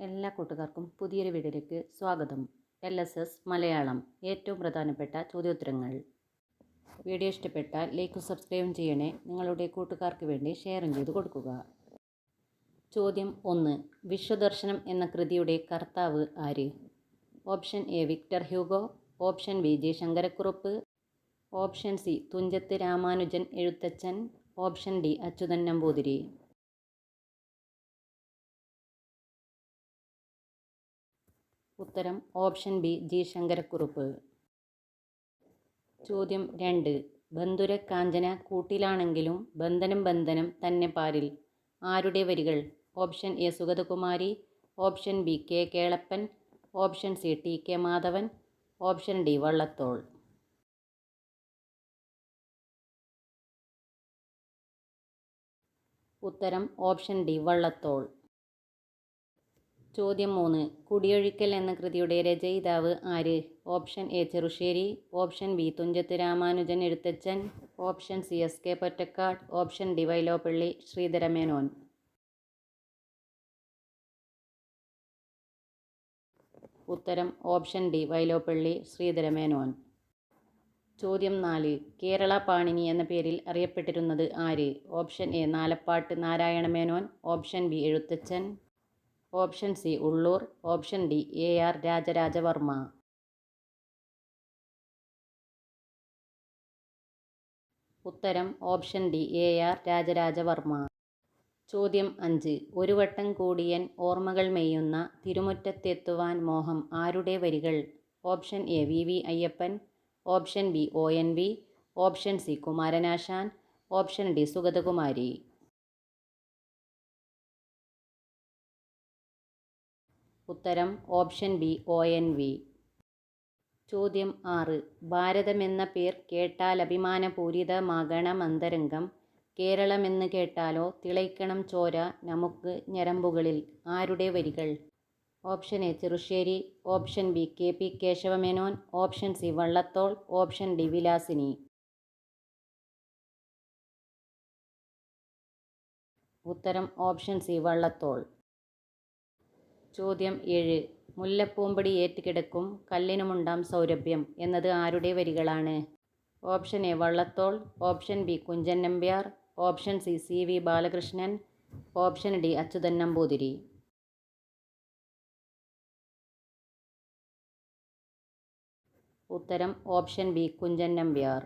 എല്ലാ കൂട്ടുകാർക്കും പുതിയൊരു വീഡിയോയിലേക്ക് സ്വാഗതം. LSS മലയാളം ഏറ്റവും പ്രധാനപ്പെട്ട ചോദ്യോത്തരങ്ങൾ. വീഡിയോ ഇഷ്ടപ്പെട്ടാൽ ലൈക്കും സബ്സ്ക്രൈബും ചെയ്യണേ. നിങ്ങളുടെ കൂട്ടുകാർക്ക് വേണ്ടി ഷെയറും ചെയ്ത് കൊടുക്കുക. ചോദ്യം 1. വിശ്വദർശനം എന്ന കൃതിയുടെ കർത്താവ് ആര്? Option A Victor Hugo, option B G Sankarakurup, option C Thunchath Ramanujan Ezhuthachan, option D Achuthan Namboothiri. ഉത്തരം ഓപ്ഷൻ ബി ജി ശങ്കരക്കുറുപ്പ്. ചോദ്യം 2. ബന്ധുര കാഞ്ചന കൂട്ടിലാണെങ്കിലും ബന്ധനം ബന്ധനം തന്നെ പാരിൽ ആരുടെ വരികൾ? Option A Sugathakumari, option B K Kelappan, option C T K Madhavan, option D Vallathol. ഉത്തരം ഓപ്ഷൻ ഡി വള്ളത്തോൾ. ചോദ്യം 3. കുടിയൊഴിക്കൽ എന്ന കൃതിയുടെ രചയിതാവ് ആര്? Option A Cherusseri, option B Thunchath Ramanujan Ezhuthachan, option C S K Pottekkatt, option D Vyloppilli Sreedhara Menon. ഉത്തരം ഓപ്ഷൻ ഡി വൈലോപ്പിള്ളി ശ്രീധരമേനോൻ. ചോദ്യം 4. കേരള പാണിനി എന്ന പേരിൽ അറിയപ്പെട്ടിരുന്നത് ആര്? Option A Nalappat Narayana Menon, option B Ezhuthachan, option C Ulloor, option D AR Raja Raja Varma. ഉത്തരം ഓപ്ഷൻ ഡി AR രാജരാജവർമ്മ. ചോദ്യം 5. ഒരു വട്ടം കൂടിയൻ ഓർമ്മകൾ മെയ്യുന്ന തിരുമുറ്റത്തെത്തുവാൻ മോഹം ആരുടെ വരികൾ? Option A VV Ayyappan, option B ONV, option C Kumaranasan, option D Sugathakumari. ഉത്തരം ഓപ്ഷൻ ബി ONV. ചോദ്യം 6. ഭാരതമെന്ന പേർ കേട്ടാലഭിമാനപൂരിതമാകണമന്തരംഗം, കേരളമെന്ന് കേട്ടാലോ തിളയ്ക്കണം ചോര നമുക്ക് ഞരമ്പുകളിൽ ആരുടെ വരികൾ? Option A Cherusseri, option B KP Kesava Menon, option C Vallathol, option D Vilasini. ഉത്തരം ഓപ്ഷൻ സി വള്ളത്തോൾ. ചോദ്യം 7. മുല്ലപ്പൂമ്പൊടി ഏറ്റുകിടക്കും കല്ലിനുമുണ്ടാം സൗരഭ്യം എന്നത് ആരുടെ വരികളാണ്? Option A Vallathol, option B Kunchan Nambiar, option C CV Balakrishnan, option D Achuthan Namboothiri. ഉത്തരം ഓപ്ഷൻ ബി കുഞ്ചൻ നമ്പ്യാർ.